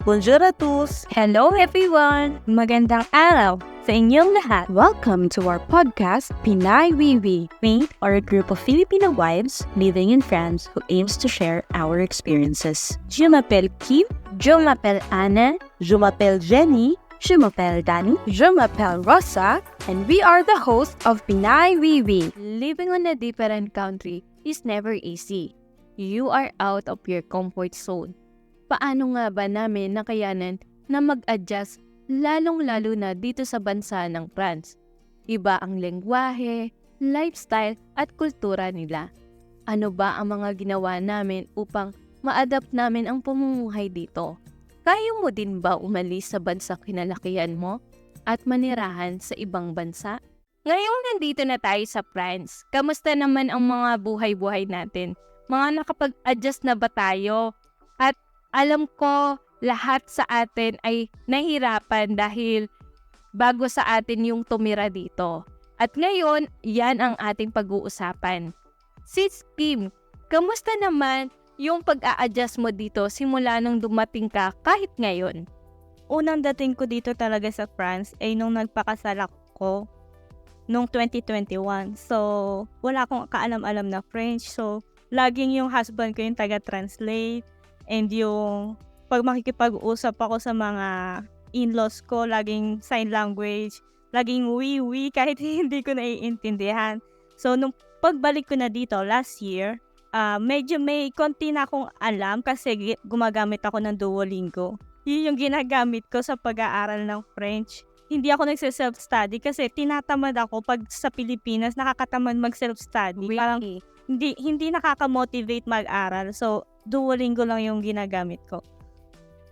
Bonjour à tous! Hello everyone! Magandang araw sa inyong lahat. Welcome to our podcast, Pinay Wiwi. We are a group of Filipino wives living in France who aims to share our experiences. Je m'appelle Kim. Je m'appelle Anna. Je m'appelle Jenny. Je m'appelle Dani. Je m'appelle Rosa. And we are the hosts of Pinay Wiwi. Living on a different country is never easy. You are out of your comfort zone. Paano nga ba namin nakayanan na mag-adjust lalong-lalo na dito sa bansa ng France? Iba ang lengguwahe, lifestyle at kultura nila. Ano ba ang mga ginawa namin upang ma-adapt namin ang pamumuhay dito? Kaya mo din ba umalis sa bansang kinalakihan mo at manirahan sa ibang bansa? Ngayong nandito na tayo sa France, kamusta naman ang mga buhay-buhay natin? Mga nakapag-adjust na ba tayo? At alam ko, lahat sa atin ay nahirapan dahil bago sa atin yung tumira dito. At ngayon, yan ang ating pag-uusapan. Sis Kim, kamusta naman yung pag-a-adjust mo dito simula nung dumating ka kahit ngayon? Unang dating ko dito talaga sa France ay nung nagpakasal ako nung 2021. So, wala akong kaalam-alam na French. So, laging yung husband ko yung taga-translate. And yung pag makikipag-usap ako sa mga in-laws ko, laging sign language, laging oui, kahit hindi ko naiintindihan. So, nung pagbalik ko na dito last year, medyo may konti na akong alam kasi gumagamit ako ng Duolingo. Yun yung ginagamit ko sa pag-aaral ng French. Hindi ako nagse-self-study kasi tinatamad ako pag sa Pilipinas, nakakatamad mag-self-study. Really? Parang hindi nakaka-motivate mag-aral. So, Duolingo lang yung ginagamit ko.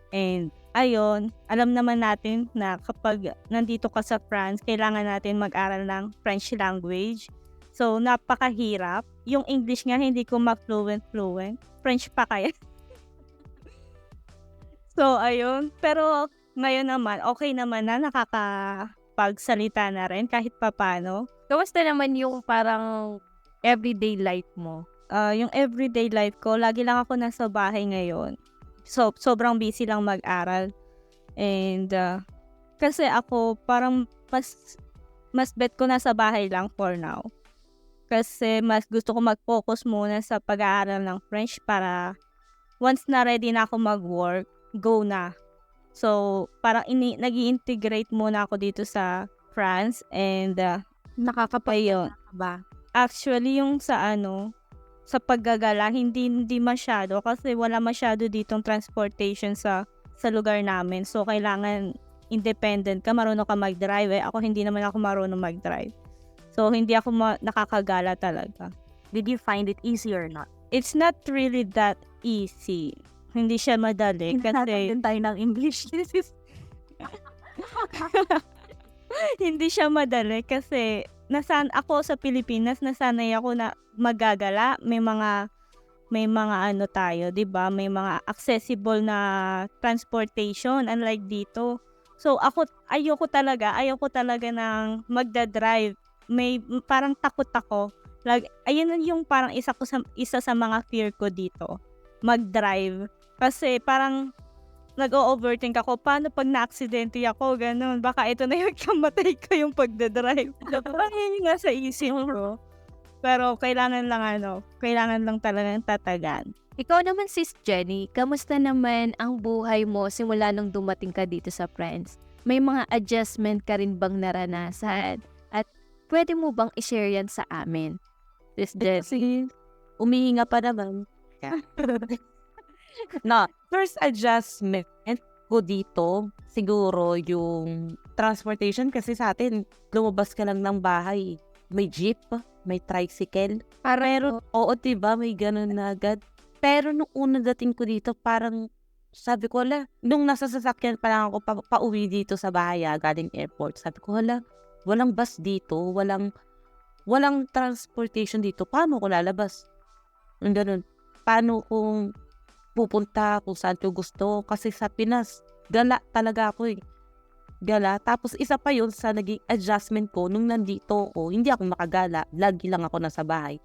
And, ayun, alam naman natin na kapag nandito ka sa France, kailangan natin mag-aral ng French language. So, napakahirap. Yung English nga, hindi ko ma-fluent. French pa kaya. So, ayun. Pero, ngayon naman, okay naman na nakakapagsalita na rin kahit papano. Kamusta naman yung parang everyday life mo? Yung everyday life ko, lagi lang ako nasa bahay ngayon. So, sobrang busy lang mag-aral. And, kasi ako, parang mas bet ko nasa bahay lang for now. Kasi mas gusto ko mag-focus muna sa pag-aaral ng French para once na ready na ako mag-work, go na. So, parang nag-i-integrate muna ako dito sa France and Nakakapagod ba? actually yung sa paggagala, hindi masyado kasi wala masyado ditong transportation sa lugar namin. So, kailangan independent ka, marunong ka mag-drive. Ako hindi naman ako marunong mag-drive. So, hindi ako nakakagala talaga. Did you find it easy or not? It's not really that easy. Hindi siya madali kasi Din tayo ng English. hindi siya madali kasi ako sa Pilipinas, nasanay ako na magagala, may mga tayo, 'di ba? May mga accessible na transportation unlike dito. So ayoko talaga ng magda-drive. May parang takot ako. Ayun yung parang isa sa mga fear ko dito, mag-drive. Kasi parang nag-o-overthink ako, paano pag na-aksidente ako, ganun. Baka ito na yung kamatay ko yung pagdadrive. Parang yun nga sa isip ko. Pero kailangan lang talagang tatagan. Ikaw naman, Sis Jenny, kamusta naman ang buhay mo simula nung dumating ka dito sa France? May mga adjustment ka rin bang naranasan? At pwede mo bang i-share yan sa amin? Sis Jenny? Kasi umihinga pa naman. No, first adjustment ko dito, siguro yung transportation kasi sa atin, lumabas ka lang ng bahay. May jeep, may tricycle. Pero, oo, diba, may ganun na agad. Pero nung unang dating ko dito, parang sabi ko, nung nasa sasakyan pa lang ako pauwi dito sa bahay, galing airport, sabi ko, walang bus dito, walang transportation dito. Paano ko lalabas? Yung ganun. Paano kung pupunta kung saan ko gusto? Kasi sa Pinas, gala talaga ako eh. Gala. Tapos isa pa yun sa naging adjustment ko nung nandito ako, hindi ako makagala. Lagi lang ako nasa bahay.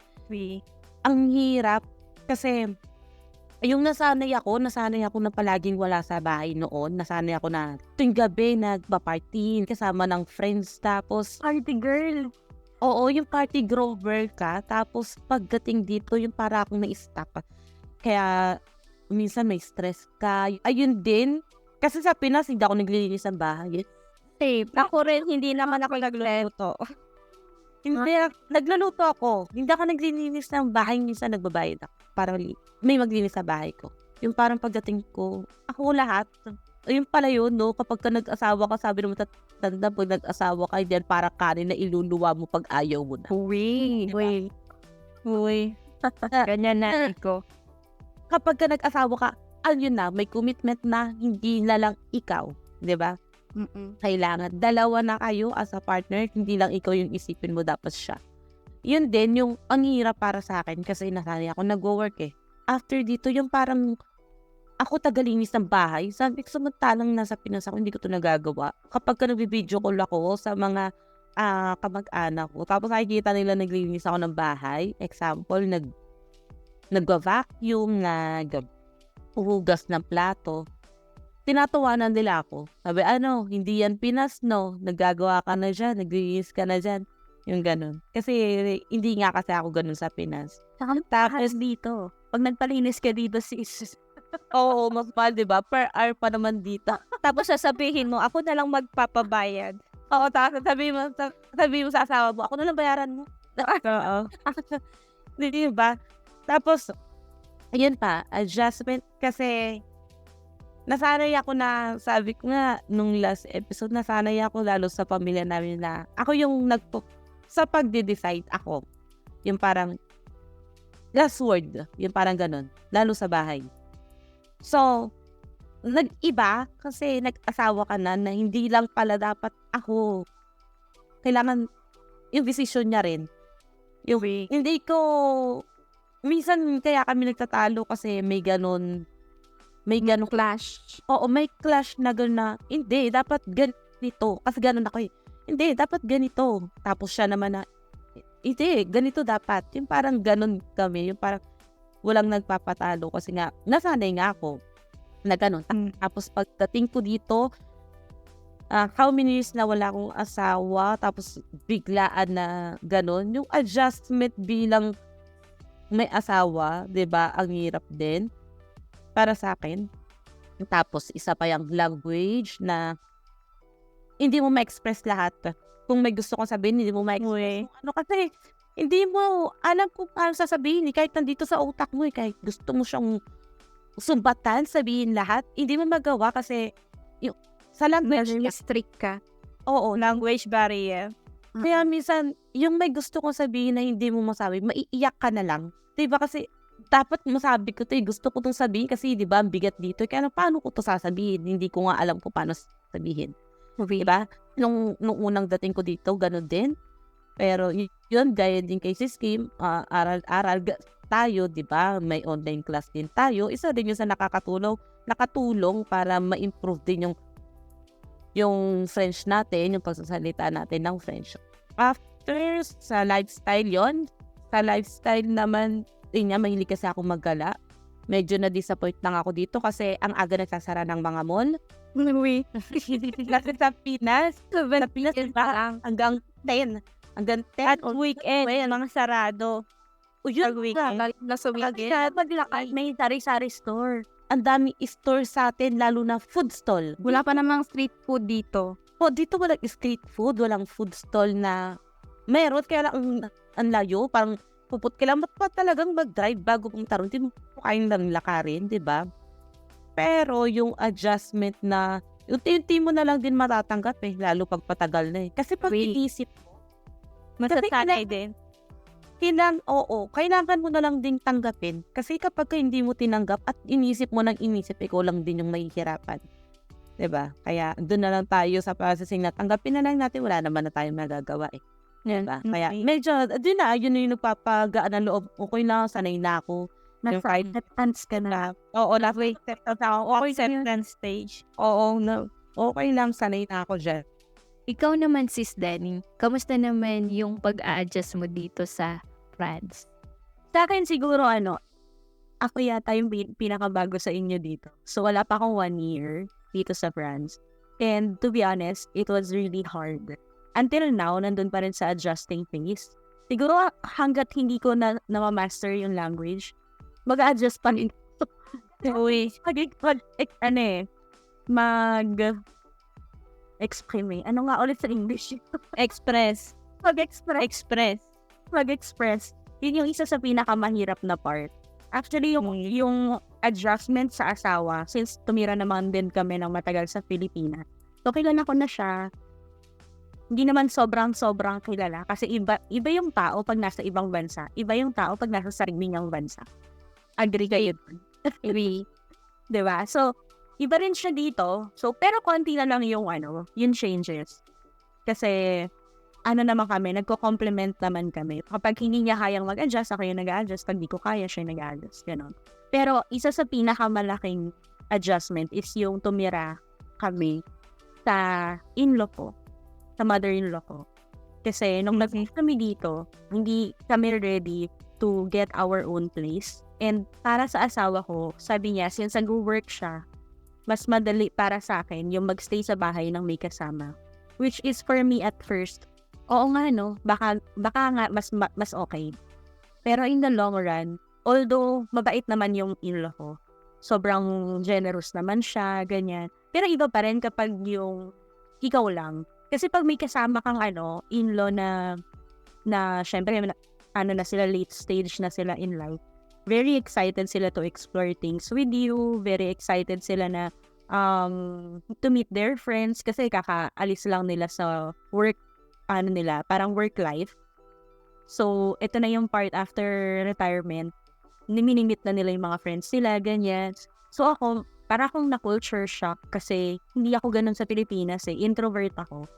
Ang hirap kasi Yung nasanay ako na palaging wala sa bahay noon. Nasanay ako na tuwing gabi nagpa-party kasama ng friends. Tapos, Party girl. oo, yung party grover ka. Tapos, pagdating dito, yung para akong na-stop. Kaya, minsan may stress ka. Ayun din. Kasi sa Pinas, hindi ako naglilinis ng bahay. Same. Ako rin, hindi naman ako nagluluto. Hindi, nagluluto ako. Hindi ako naglilinis ng bahay. Minsan nagbabayad ako. Para may maglinis sa bahay ko. Yung parang pagdating ko, ako lahat. Ayun pala yun, no? Kapag ka nag-asawa ka, sabi naman tanda, pag nag-asawa ka, hindi yan para kanin na iluluwa mo pag ayaw mo na. Uy. Uy. Ganyan na ko. Kapag ka nag-asawa ka, ayun na, may commitment na hindi na lang ikaw. Di ba? Kailangan. Dalawa na kayo as a partner, hindi lang ikaw yung isipin mo, dapat siya. Yun din, yung ang hirap para sa akin kasi nasanay ako nag-work eh. After dito, yung parang ako tagalinis ng bahay. Sabi ko, samantalang nasa Pinas ako, hindi ko ito nagagawa. Kapag ka nag-video call ako sa mga kamag-anak ko, tapos nakikita nila naglilinis ako ng bahay. Example, nag-vacuum, nag-uhugas ng plato. Tinatawanan nila ako. Sabi, hindi yan Pinas, no? Nagagawa ka na dyan, naglilinis ka na dyan. Yung ganun. Kasi hindi nga kasi ako ganun sa Pinas. Tapos dito. Pag nagpalinis ka dito, sis. Oo, mas mahal, diba? Per hour pa naman dito. Tapos sasabihin mo, ako na lang magpapabayad. Oo, tapos sabi mo sa asawa mo, ako na lang bayaran mo. Oo. Diba? Tapos, ayun pa, adjustment kasi nasanay ako na, sabi ko nga, nung last episode, nasanay ako lalo sa pamilya namin na ako yung sa pagde-decide ako. Yung parang last word, yung parang ganun, lalo sa bahay. So, nag-iba kasi nag-asawa ka na hindi lang pala dapat ako. Kailangan yung decision niya rin. Yung, hindi ko, minsan kaya kami nagtatalo kasi may ganun Clash. Oo, may clash na gano'n na, hindi, dapat ganito. Kasi gano'n ako eh. Hindi, dapat ganito. Tapos siya naman na, hindi, ganito dapat. Yung parang gano'n kami. Yung parang walang nagpapatalo kasi nga, nasanay nga ako na gano'n. Tapos pagdating ko dito, how many years na wala akong asawa, tapos biglaan na gano'n. Yung adjustment bilang may asawa, 'di ba? Ang hirap din para sa akin. Tapos isa pa yung language na hindi mo ma-express lahat. Kung may gusto kong sabihin, hindi mo ma-express. Kasi hindi mo alam kung paano sasabihin. Kahit nandito sa utak mo, kahit gusto mo siyang sumbatan, sabihin lahat, hindi mo magawa kasi yung, sa language Very strict ka. oo, Language barrier. kaya minsan, yung may gusto kong sabihin na hindi mo masabi, maiiyak ka na lang. Diba kasi, dapat masabi ko to gusto ko itong sabihin kasi diba, ang bigat dito. Kaya paano ko to sasabihin? Hindi ko nga alam kung paano sabihin. Diba? Nung unang dating ko dito, ganun din. Pero yun, gaya din kay Sis Kim, aral-aral tayo, diba? May online class din tayo. Isa din yun sa nakatulong para ma-improve din yung French natin, yung pagsasalita natin ng French. After sa lifestyle yon, sa lifestyle naman, mahilig kasi ako maggala. Medyo na-disappoint lang ako dito kasi ang aga nagsasara ng mga mall. Kasi sa Pinas, diba, hanggang 10. Hanggang 10. At weekend, mga sarado. Yun, Nasa weekend. May sari-sari store. ang dami store sa atin, lalo na food stall. Wala pa namang street food dito. Dito walang street food, walang food stall na meron, kaya lang ang layo, parang kailangan pa talagang mag-drive bago pumunta ron. Hindi mo kain lang lakarin, di ba? Pero yung adjustment na, yung mo na lang din matatanggap lalo pag patagal na Kasi pag iisip mo, Masasanay din. kailangan mo na lang din tanggapin. Kasi kapag hindi mo tinanggap at inisip mo ng inisip, ikaw lang din yung mahihirapan. Diba? Kaya doon na lang tayo sa processing na tanggapin na lang natin, wala naman na tayong magagawa Diba? Kaya medyo, yun yung nagpapagaan ng loob. Okay na, sanay na ako. Acceptance ka na. Oo, acceptance ako. Okay, Acceptance stage. Oo, okay lang, sanay na ako dyan. Ikaw naman, Sis Danny, kamusta naman yung pag-a-adjust mo dito sa France? Sa akin siguro ako yata yung pinakabago sa inyo dito. So, wala pa akong 1 year dito sa France. And to be honest, it was really hard. Until now, nandun pa rin sa adjusting phase. Siguro hanggat hindi ko na-master yung language, mag-a-adjust pa rin. Uy. Explain me. Ano nga ulit sa English? Express. Mag-express. Mag-express. Yun yung isa sa pinakamahirap na part. Actually, yung adjustment sa asawa, since tumira naman din kami ng matagal sa Pilipinas, so kilala ko na siya. Hindi naman sobrang kilala kasi iba yung tao pag nasa ibang bansa. Iba yung tao pag nasa sarili niyang bansa. Agree kayo dun? Agree. Diba? So, iba rin siya dito. So, pero konti na lang yung changes. Kasi, naman kami, nagko-complement naman kami. Kapag hindi niya kayang mag-adjust, ako yung nag-adjust. Pag di ko kaya, siya yung nag-adjust. Ganon. Pero, isa sa pinakamalaking adjustment is yung tumira kami sa in-law ko. Sa mother-in-law ko. Kasi, nung nag-move kami dito, hindi kami ready to get our own place. And para sa asawa ko, sabi niya, since nag-work siya, mas madali para sa akin yung magstay sa bahay ng may kasama. Which is for me at first, oo nga no, baka nga mas okay. Pero in the long run, although mabait naman yung in-law ko, sobrang generous naman siya, ganyan. Pero iba pa rin kapag yung ikaw lang. Kasi pag may kasama kang in-law na syempre na sila, late stage na sila in life, very excited sila to explore things with you, very excited sila na to meet their friends kasi kakaalis lang nila sa work, parang work life. So, ito na yung part after retirement, minimit na nila yung mga friends nila, ganyan. So, ako, para akong na-culture shock kasi hindi ako ganun sa Pilipinas introvert ako.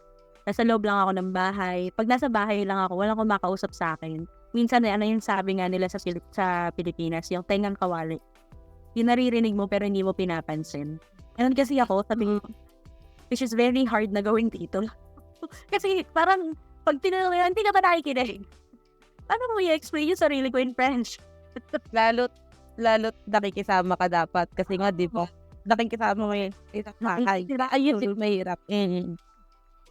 Nasa loob lang ako ng bahay. Pag nasa bahay lang ako, walang kumakausap sa akin. Minsan yung sabi nga nila sa Pilipinas, yung tengang kawali. Yung naririnig mo pero hindi mo pinapansin. Ganun kasi ako, which is very hard na gawin dito. Kasi parang, pag tinanong yan, hindi ka ba nakikinig? Paano mo i-explain yung sarili ko in French? Lalo't nakikisama ka dapat. Kasi nga, di ba? Nakikisama mo yung isang bahay. Ayun, mahirap.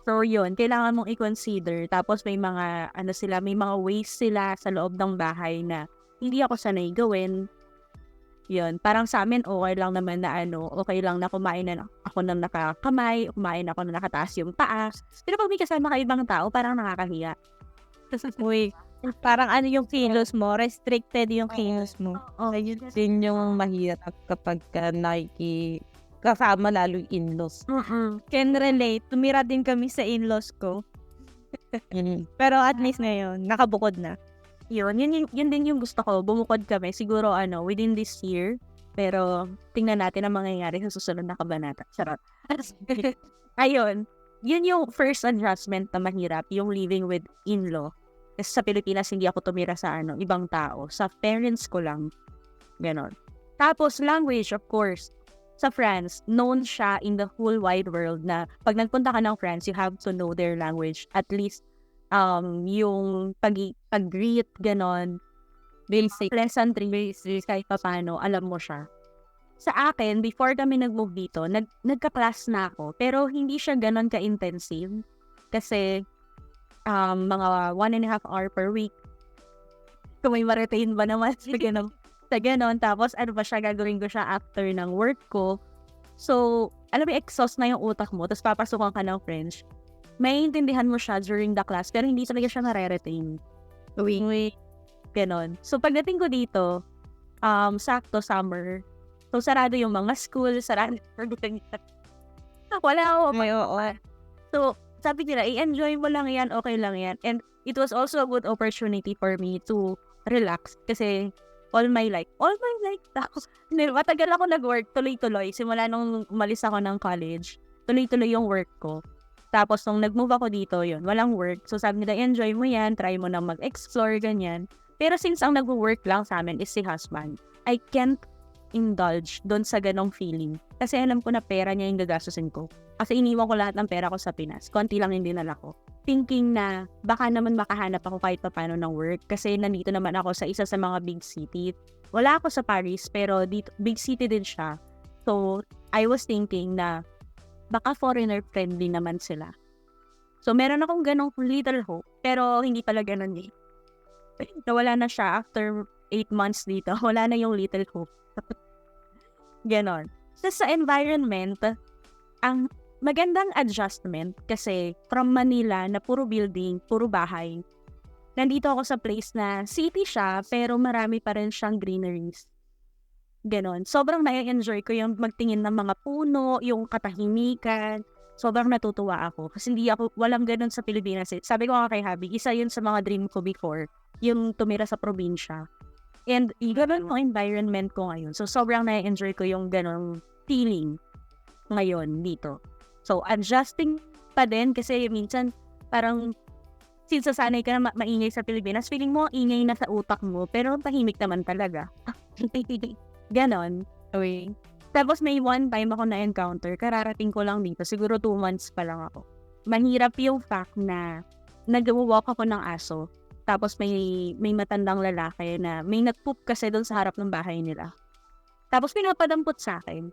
So, yun, kailangan mong i-consider. Tapos may mga, may mga ways sila sa loob ng bahay na hindi ako sanay gawin. Yun, parang sa amin, okay lang naman na okay lang na kumain na ako ng nakakamay, kumain ako na nakataas yung paa. Pero pag may kasama ka ibang tao, parang nakakahiya. Uy, parang yung kilos mo, restricted yung kilos mo. Ayun din yung mahirap kapag kasama lalo yung in-laws. Can relate. Tumira din kami sa in-laws ko. Pero at least ngayon, nakabukod na. Yun din yung gusto ko. Bumukod kami. Siguro, within this year. Pero, tingnan natin ang mangyayari sa susunod na kabanata. Charot. Ayun. Yun yung first adjustment na mahirap. Yung living with in-law. Kasi sa Pilipinas, hindi ako tumira sa ibang tao. Sa parents ko lang. Ganon. Tapos, language, of course. Sa France, known siya in the whole wide world na pag nagpunta ka ng France, you have to know their language. At least, yung pag-greet, ganon, basic pleasantries, kahit pa paano, alam mo siya. Sa akin, before kami nag-move dito, nagka-class na ako, pero hindi siya ganon ka-intensive. Kasi, mga 1.5 hour per week. Kung may ma-retain ba naman sa ganon. Tapos, gagawin ko siya after ng work ko. So, exhaust na yung utak mo, tapos papasukan ka ng French. Maiintindihan mo siya during the class, pero hindi talaga siya nare-retain. Uy. Ganon. So, pagdating ko dito, sakto summer. So, sarado yung mga school, sarado. Wala ako. So, sabi nila, i-enjoy mo lang yan, okay lang yan. And it was also a good opportunity for me to relax. Kasi, all my life, tapos, matagal ako nag-work, tuloy-tuloy. Simula nung umalis ako ng college, tuloy-tuloy yung work ko. Tapos, nung nag-move ako dito, yun, walang work. So, sabi nila, enjoy mo yan, try mo na mag-explore, ganyan. Pero since ang nag-work lang sa amin is si husband, I can't indulge doon sa ganong feeling. Kasi alam ko na pera niya yung gagastusin ko. Kasi iniwan ko lahat ng pera ko sa Pinas. Konti lang yung dinala ko. Thinking na baka naman makahanap ako kahit pa paano ng work. Kasi nandito naman ako sa isa sa mga big city. wala ako sa Paris, pero dito, big city din siya. So, I was thinking na baka foreigner friendly naman sila. So, meron akong ganong little hope, pero hindi pala ganon eh. Nawala na siya after 8 months dito. Wala na yung little hope. Ganon. So, sa environment, ang magandang adjustment kasi from Manila na puro building, puro bahay. Nandito ako sa place na city siya, pero marami pa rin siyang greeneries. Ganon. Sobrang na-enjoy ko yung magtingin ng mga puno, yung katahimikan. Sobrang natutuwa ako. Kasi walang ganon sa Pilipinas. Sabi ko nga kay Habi, isa yun sa mga dream ko before, yung tumira sa probinsya. And ganon yung environment ko ngayon. So, sobrang na-enjoy ko yung ganon feeling ngayon dito. So, adjusting pa din kasi minsan parang since sasanay ka na maingay sa Pilipinas, feeling mo ingay na sa utak mo, pero tahimik naman talaga. Ganon. Okay. Tapos may one time ako na-encounter, kararating ko lang dito, siguro 2 months pa lang ako. Mahirap yung fact na nag-walk ako ng aso, tapos may matandang lalaki na may nag-poop kasi doon sa harap ng bahay nila. Tapos pinapadampot sa akin.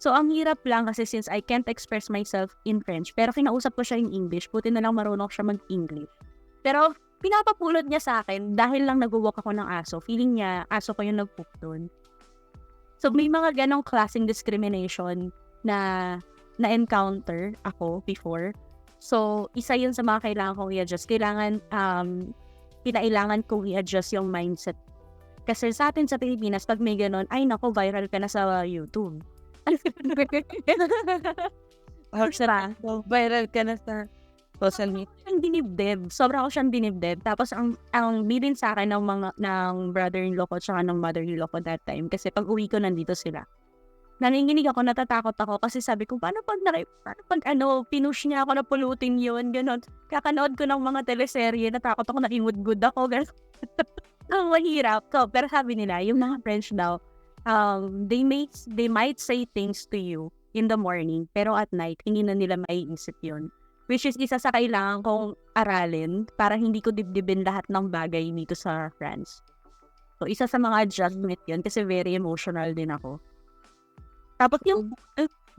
So, ang hirap lang kasi since I can't express myself in French, pero kinausap ko siya in English, buti na lang marunong siya mag-English. Pero, pinapapulot niya sa akin dahil lang nag-walk ako ng aso. Feeling niya, aso ko yung nag-poop doon. So, may mga ganong klaseng discrimination na na-encounter ako before. So, isa yun sa mga kailangan kong i-adjust. Kinailangan kong i-adjust yung mindset. Kasi sa atin sa Pilipinas, pag may ganon, ay nako, viral ka na sa YouTube. Viral ka na sa social media. Siyang dinibdib. Sobra ko siyang dinibdib. Tapos ang bilin sa akin ng brother-in-law ko tsaka ng mother-in-law ko that time. Kasi pag uwi ko, nandito sila. Nanginginig ako, natatakot ako kasi sabi ko, paano pag pinush niya ako na pulutin yun, gano'n. Kakanood ko ng mga teleserye, natakot ako, nakingud-good ako, gano'n. Ang mahirap. So, pero sabi nila, yung mga French daw, they might say things to you in the morning, pero at night, hindi na nila maiisip yun. Which is isa sa kailangan kong aralin para hindi ko dibdibin lahat ng bagay dito sa France. So, isa sa mga adjustment yun kasi very emotional din ako. Tapos yung,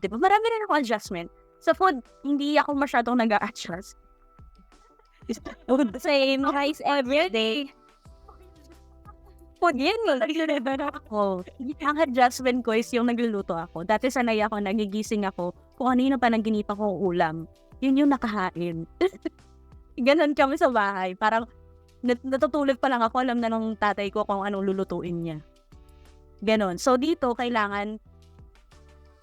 di ba, marami rin ako adjustment. Sa food, hindi ako masyadong nag-a-adjust. Same, rice every day. Food yan, ako. Ang adjustment ko is yung nagluluto ako. Dati sanay ako, nagigising ako, kung ano pa naginipa ko ulam. Yun yung nakahain. Ganon kami sa bahay. Parang natutulog pa lang ako, alam na ng tatay ko kung anong lulutuin niya. Ganon. So dito, kailangan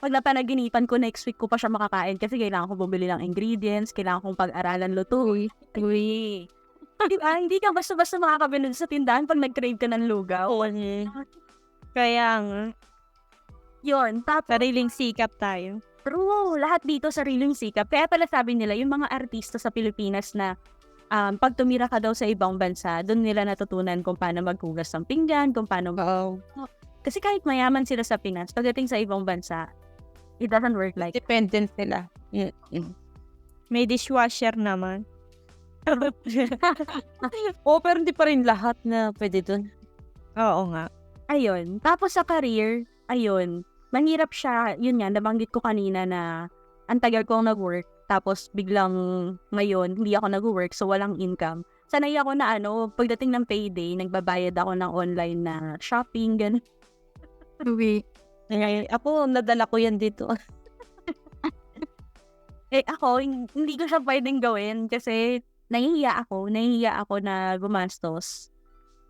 pag napanaginipan ko, next week ko pa siya makakain kasi kailangan ko bumili ng ingredients, kailangan kong pag-aralan lutuin. Diba? Hindi ka basta-basta makakabili sa tindahan pag nag-crave ka ng lugaw. Kaya yun, tapos sariling sikap tayo. true, lahat dito sariling sikap. Kaya pala sabi nila, yung mga artista sa Pilipinas na pag tumira ka daw sa ibang bansa, doon nila natutunan kung paano maghugas ng pinggan, kung paano kasi kahit mayaman sila sa Pinas, pagdating sa ibang bansa, it doesn't work like Dependent sila. May dishwasher naman. Pero hindi pa rin lahat na pwede dun. Oo nga. Ayun. Tapos sa career, ayun, mahirap siya. Yun nga, nabanggit ko kanina na ang tagal kong nag-work, tapos biglang ngayon, hindi ako nag-work, so walang income. Sanay ako na pagdating ng payday, nagbabayad ako ng online na shopping, gano'n. Ako, nadala ko yan dito. Ako, hindi ko siya pwedeng gawin kasi nahihiya ako na gumastos.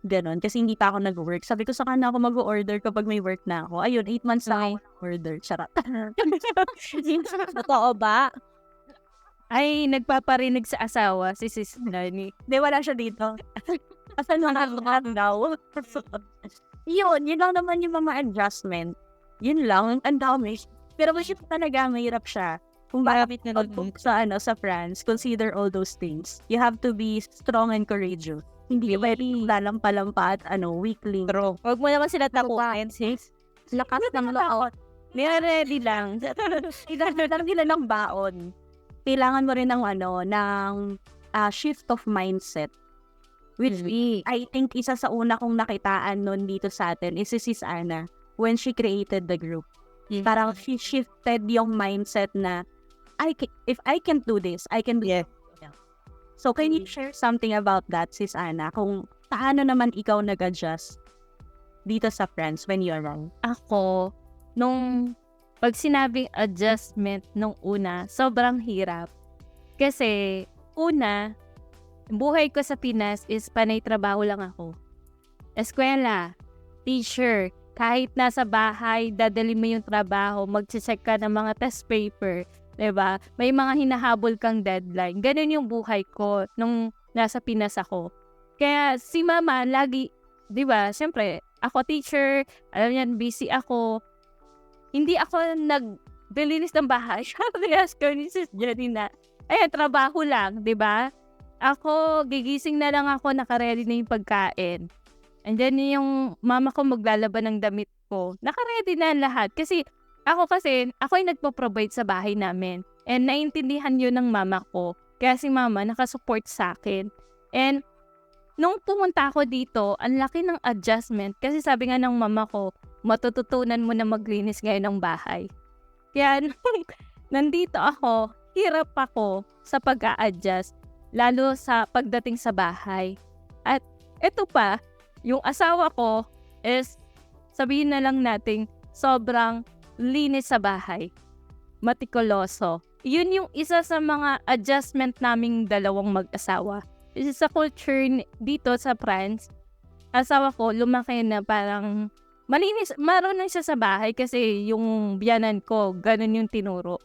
Ganon, kasi hindi pa ako nag-work. Sabi ko sa kanya ako mag-order kapag may work na ako. Ayun, 8 months na ako nag-order. Charot. Totoo ba? Ay, nagpaparinig sa asawa si Sis Nani. Hindi, wala siya dito. Asan na daw? Yun lang naman yung mga adjustment. Yun lang, ang dami. Pero kasi talaga, mahirap siya. Kung bakit na nag-book sa France, consider all those things. You have to be strong and courageous. Hindi pwede lalampa-lampa at weakling. True. Huwag mo naman sila takutin, sis. Lakas ng loob. Ready lang. Kailangan nila ng baon. Kailangan mo rin ng shift of mindset. Which I think isa sa una kong nakitaan nun dito sa atin is si Sis Ana when she created the group. Parang she shifted yung mindset na if I can do this, I can do it. So can you share something about that, Sis Ana? Kung paano naman ikaw nag-adjust dito sa friends when you're wrong? Ako, nung pag sinabing adjustment nung una, sobrang hirap. Kasi, una, buhay ko sa Pinas is panay trabaho lang ako. Eskwela, teacher, kahit nasa bahay, dadali mo yung trabaho, mag-check ka ng mga test paper, 'di ba? May mga hinahabol kang deadline. Ganun yung buhay ko nung nasa Pinas ako. Kaya si mama lagi, 'di ba? Siyempre, ako teacher, alam niyan busy ako. Hindi ako naglilinis ng bahay. Sabi ko ni Sis Jenny na, trabaho lang, 'di ba? Ako, gigising na lang ako, naka-ready na yung pagkain. And then yung mama ko maglalaban ng damit ko. Naka-ready na lahat. Kasi ako yung nagpo-provide sa bahay namin. And naintindihan yun ng mama ko. Kaya si mama nakasupport sa akin. And nung pumunta ako dito, ang laki ng adjustment. Kasi sabi nga ng mama ko, matututunan mo na maglinis ngayon ng bahay. Kaya nung nandito ako, hirap ako sa pag-a-adjust. Lalo sa pagdating sa bahay. At eto pa, yung asawa ko is, sabihin na lang nating, sobrang linis sa bahay. Matikuloso. Yun yung isa sa mga adjustment naming dalawang mag-asawa. Kasi sa culture dito sa France, asawa ko lumaki na parang malinis, marunong siya sa bahay kasi yung biyanan ko, ganun yung tinuro.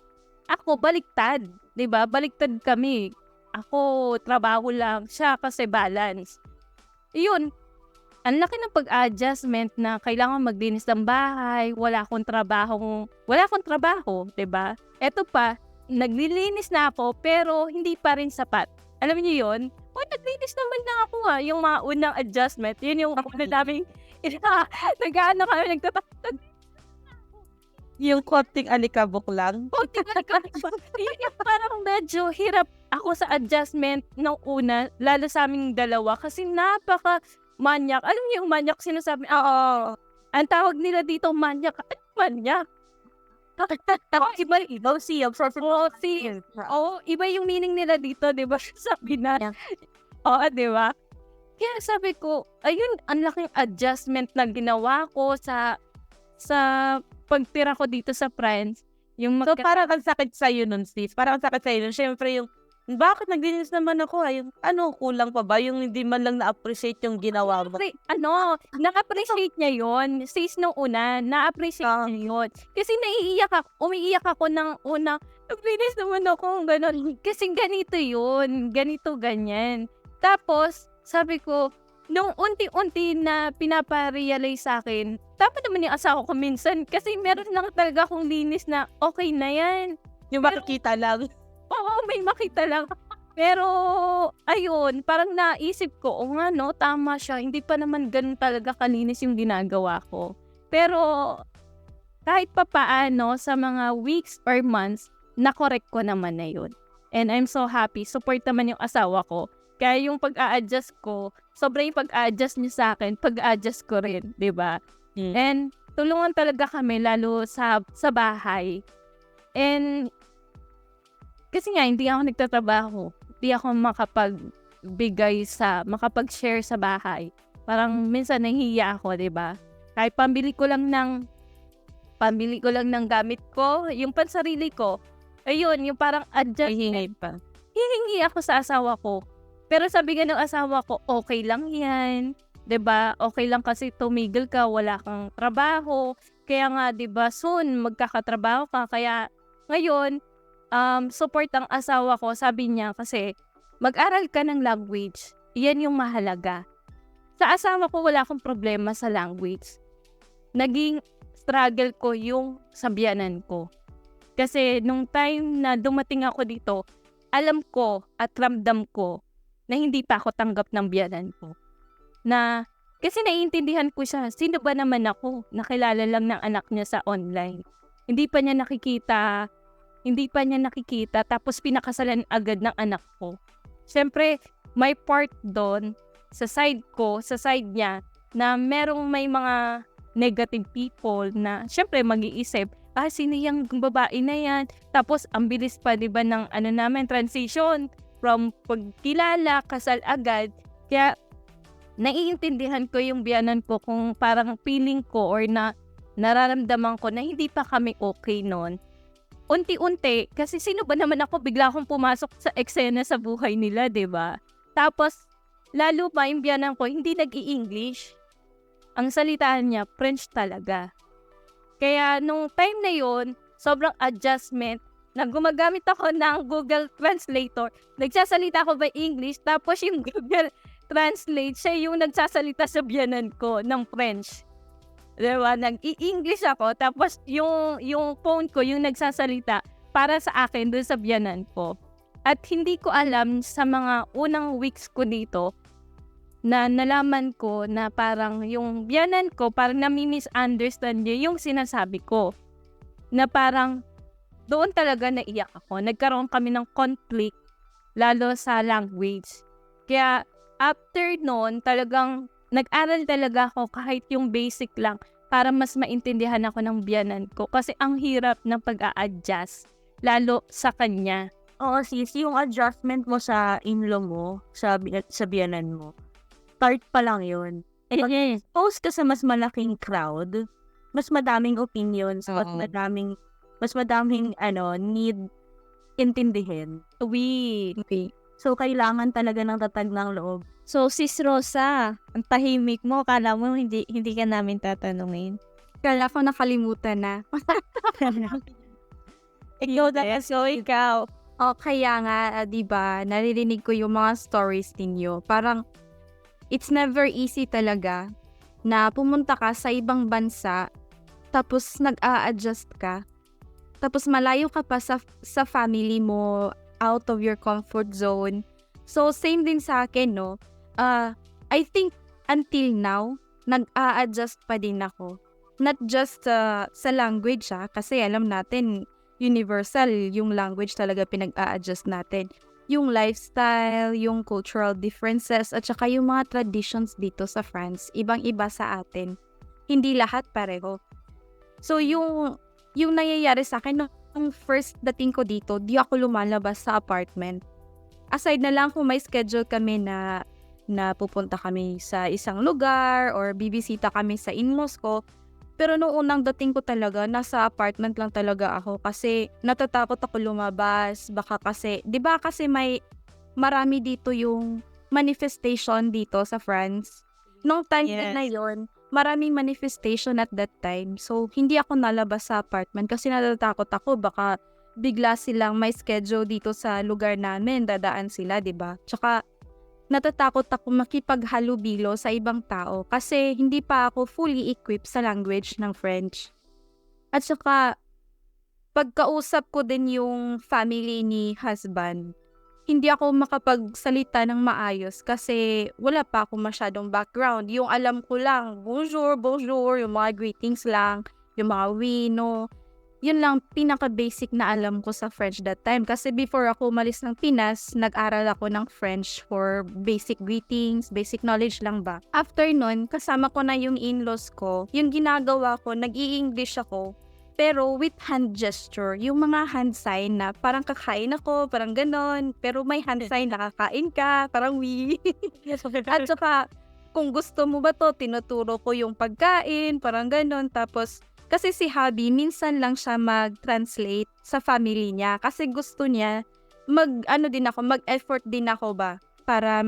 Ako, baliktad. 'Di ba? Baliktad kami. Ako, trabaho lang. Siya kasi balance. Yun, ang laki ng pag-adjustment na kailangan maglinis ng bahay, wala akong trabaho, 'di ba? Eto pa, naglilinis na ako pero hindi pa rin sapat. Alam niyo 'yon? Naglinis naman na ako yung mga unang adjustment. Yun yung daming nag-aano kami, nagtatakot. Yung konting alikabok lang. Parang medyo hirap ako sa adjustment nung una, lalo sa aming dalawa kasi napaka-manyak. Alam niyo yung manyak sinasabi? Oo. Ang tawag nila dito manyak. Ano manyak? Iba iba yung meaning nila dito, di ba? Sabi na. Oo, di ba? Kaya sabi ko, ayun, ang laking adjustment na ginawa ko sa pagtira ko dito sa France. So parang ang sakit sa'yo nun, sis. Parang ang sakit sa'yo nun. Siyempre yung, bakit naglinis naman ako? Yung, kulang pa ba? Yung hindi man lang na-appreciate yung ginawa mo. Na-appreciate niya yon. Sis nung una, na-appreciate niya yon. Kasi umiiyak ako ng una, naglinis naman ako, gano'n. Kasi ganito yun, ganyan. Tapos, sabi ko, nung unti-unti na pinaparealize sa akin, dapat naman yung asawa ko minsan kasi meron lang talaga akong linis na okay na yan. Yung makikita lang. Oo, may makita lang. Pero, ayun, parang naisip ko, nga no, tama siya. Hindi pa naman ganun talaga kalinis yung ginagawa ko. Pero, kahit pa paano, sa mga weeks or months, na-correct ko naman na yun. And I'm so happy. Support naman yung asawa ko. Kaya yung pag-a-adjust ko, sobrang yung pag-a-adjust niya sa akin, pag-a-adjust ko rin, di ba? And tulungan talaga kami, lalo sa bahay. And kasi nga, hindi ako nagtatrabaho. Hindi ako makapag-share sa bahay. Parang minsan nahihiya ako, di ba? Kahit pambili ko lang ng gamit ko, yung pansarili ko, ayun, yung parang adjust. Hihingi ako sa asawa ko. Pero sabi nga ng asawa ko, okay lang yan. 'Di ba? Okay lang kasi tumigil ka, wala kang trabaho. Kaya nga, 'di ba, soon magkakatrabaho ka. Kaya ngayon, support ang asawa ko. Sabi niya kasi mag-aral ka ng language. Iyan yung mahalaga. Sa asawa ko, wala akong problema sa language. Naging struggle ko yung sabianan ko. Kasi nung time na dumating ako dito, alam ko at ramdam ko na hindi pa ako tanggap ng biyanan ko. Na, kasi naiintindihan ko siya, sino ba naman ako? Nakilala lang ng anak niya sa online. Hindi pa niya nakikita, tapos pinakasalan agad ng anak ko. Siyempre, may part doon sa side ko, sa side niya, na may mga negative people na syempre mag-iisip, sino yung babae na yan? Tapos, ang bilis pa, di ba, ng namin, transition from pagkilala, kasal agad. Kaya, naiintindihan ko yung biyanan ko kung parang feeling ko or nararamdaman ko na hindi pa kami okay noon. Unti-unti, kasi sino ba naman ako bigla akong pumasok sa eksena sa buhay nila, di ba? Tapos, lalo pa yung biyanan ko, hindi nag-i-English. Ang salitaan niya, French talaga. Kaya nung time na yon, sobrang adjustment na gumagamit ako ng Google Translator. Nagsasalita ako by English, tapos yung Google Translate, siya yung nagsasalita sa biyanan ko ng French. Diba? Nag-i-English ako, tapos yung phone ko yung nagsasalita para sa akin doon sa biyanan ko. At hindi ko alam sa mga unang weeks ko dito, na nalaman ko na parang yung biyanan ko parang nami-misunderstand niya yung sinasabi ko. Na parang doon talaga naiyak ako. Nagkaroon kami ng conflict lalo sa language. Kaya after noon talagang nag-aral talaga ako kahit yung basic lang para mas maintindihan ako ng biyanan ko. Kasi ang hirap ng pag-a-adjust lalo sa kanya. Oo sis, yung adjustment mo sa in-law mo, sa biyanan mo, start pa lang yun. And post ka sa mas malaking crowd, mas madaming opinions, mas madaming need intindihin. Okay. So, kailangan talaga ng tatag ng loob. So, Sis Rosa, ang tahimik mo, kala mo hindi ka namin tatanungin. Kala ko nakalimutan na. Ikaw. O kaya nga, di ba, naririnig ko yung mga stories ninyo. Parang, it's never easy talaga na pumunta ka sa ibang bansa, tapos nag-a-adjust ka, tapos malayo ka pa sa family mo, out of your comfort zone. So, same din sa akin, no? I think, until now, nag-a-adjust pa din ako. Not just sa language, kasi alam natin, universal yung language talaga pinag-a-adjust natin. Yung lifestyle, yung cultural differences, at saka yung mga traditions dito sa France, ibang-iba sa atin. Hindi lahat pareho. So, yung nangyayari sa akin, nung first dating ko dito, di ako lumalabas sa apartment. Aside na lang kung may schedule kami na pupunta kami sa isang lugar or bibisita kami sa in-laws ko. Pero nung unang dating ko talaga, nasa apartment lang talaga ako kasi natatakot ako lumabas. Baka kasi, di ba kasi marami dito yung manifestation dito sa France. Nung time din na yon, maraming manifestation at that time. So, hindi ako nalabas sa apartment kasi natatakot ako. Baka bigla silang may schedule dito sa lugar namin, dadaan sila, di ba? Tsaka, natatakot ako makipaghalubilo sa ibang tao kasi hindi pa ako fully equipped sa language ng French. At saka, pagkausap ko din yung family ni husband, hindi ako makapagsalita ng maayos kasi wala pa ako masyadong background. Yung alam ko lang, bonjour, yung mga greetings lang, yung mga oui, no. Yun lang pinaka-basic na alam ko sa French that time. Kasi before ako umalis ng Pinas, nag-aral ako ng French for basic greetings, basic knowledge lang ba. After nun, kasama ko na yung in-laws ko. Yung ginagawa ko, nag-i-English ako. Pero with hand gesture, yung mga hand sign na parang kakain ako, parang ganon. Pero may hand sign na kakain ka, parang oui. At saka, kung gusto mo ba to, tinuturo ko yung pagkain, parang ganon. Tapos, kasi si hubby, minsan lang siya mag-translate sa family niya. Kasi gusto niya, mag-effort din ako ba para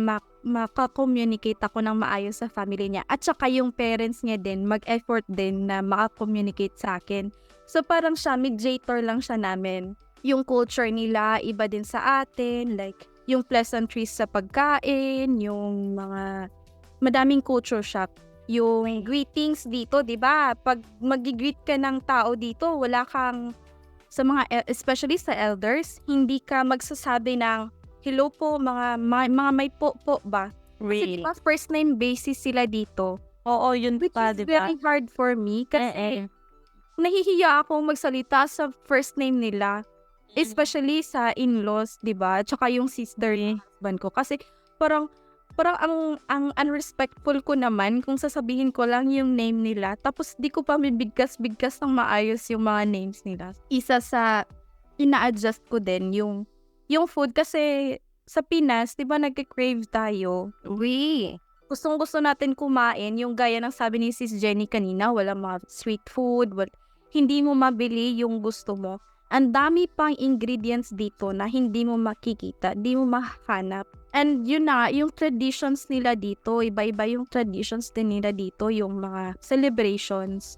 maka-communicate ako ng maayos sa family niya. At saka yung parents niya din, mag-effort din na maka-communicate sa akin. So parang siya, mediator lang siya namin. Yung culture nila, iba din sa atin. Like, yung pleasantries sa pagkain, yung mga madaming culture shock. Yung greetings dito, di ba? Pag mag-greet ka ng tao dito, wala kang, sa mga, especially sa elders, hindi ka magsasabi ng, hello po, mga may po ba? Really? Kasi diba, first name basis sila dito. Oo, yun Which pa, is diba? very hard for me kasi nahihiya akong magsalita sa first name nila. Especially sa in-laws, diba? Tsaka yung sister ng husband ko. Kasi parang, parang ang unrespectful ko naman kung sasabihin ko lang yung name nila tapos di ko pa mabigkas-bigkas ng maayos yung mga names nila. Isa sa ina-adjust ko din yung food kasi sa Pinas, di ba nagka-crave tayo? Gustong-gusto natin kumain yung gaya ng sabi ni Sis Jenny kanina, wala mga street food, hindi mo mabili yung gusto mo. Ang dami pang ingredients dito na hindi mo makikita, hindi mo mahanap. And yun na, yung traditions nila dito, iba-iba yung traditions din nila dito, yung mga celebrations,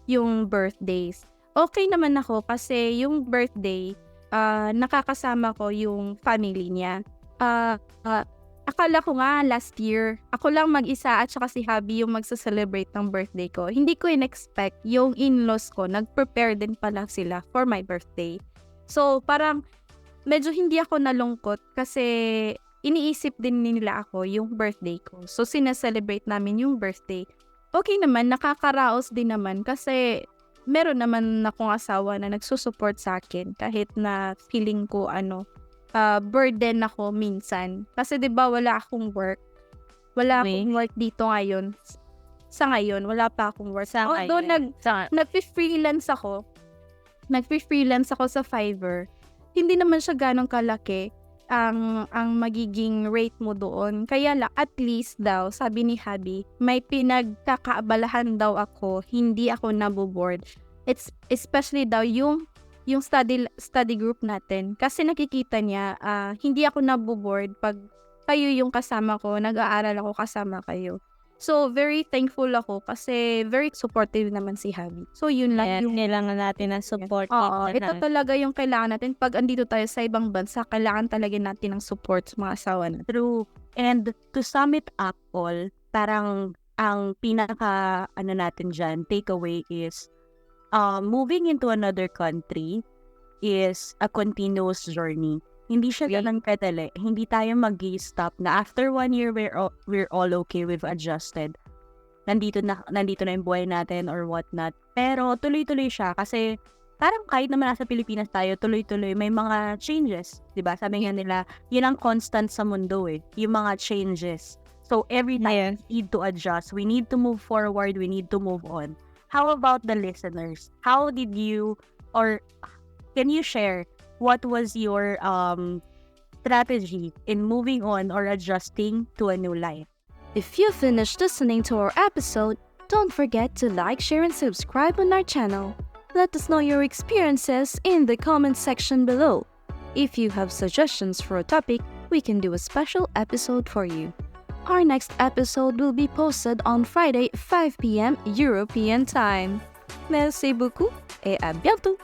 yung birthdays. Okay naman ako kasi yung birthday, nakakasama ko yung family niya. Akala ko nga last year, ako lang mag-isa at saka si Habi yung magsa-celebrate ng birthday ko. Hindi ko in-expect yung in-laws ko, nag-prepare din pala sila for my birthday. So parang medyo hindi ako nalungkot kasi iniisip din nila ako yung birthday ko. So sinaselebrate namin yung birthday. Okay naman, nakakaraos din naman kasi meron naman akong asawa na nagsusupport sa akin kahit na feeling ko burden ako minsan. Kasi 'di ba wala akong work. Wala akong work dito ngayon. Sa ngayon, wala pa akong work. Although nag-freelance ako. Nag-freelance ako sa Fiverr. Hindi naman siya ganong kalaki ang magiging rate mo doon. Kaya at least daw, sabi ni Habi, may pinagkakaabalahan daw ako. Hindi ako naboboard. It's especially daw yung study group natin. Kasi nakikita niya, hindi ako naboboard pag kayo yung kasama ko, nag-aaral ako kasama kayo. So, very thankful ako kasi very supportive naman si Habi. So, yun lang. Yung kailangan natin ng support. Oo, ito talaga yung kailangan natin. Pag andito tayo sa ibang bansa, kailangan talaga natin ng support sa mga asawa natin. True. And to sum it up all, parang ang pinaka, natin dyan, takeaway is, moving into another country is a continuous journey. Hindi siya ganun kadali. Hindi tayo mag-stop na after 1 year we're all okay, we've adjusted. Nandito na yung buhay natin or whatnot. Pero tuloy-tuloy siya kasi parang kahit naman nasa Pilipinas tayo, tuloy-tuloy may mga changes. 'Di ba? Sabi nga nila, yun ang constant sa mundo yung mga changes. So every time we need to adjust, we need to move forward, we need to move on. How about the listeners? How did you, or can you share what was your strategy in moving on or adjusting to a new life? If you finished listening to our episode, don't forget to like, share, and subscribe on our channel. Let us know your experiences in the comment section below. If you have suggestions for a topic, we can do a special episode for you. Our next episode will be posted on Friday, 5 p.m. European time. Merci beaucoup et à bientôt!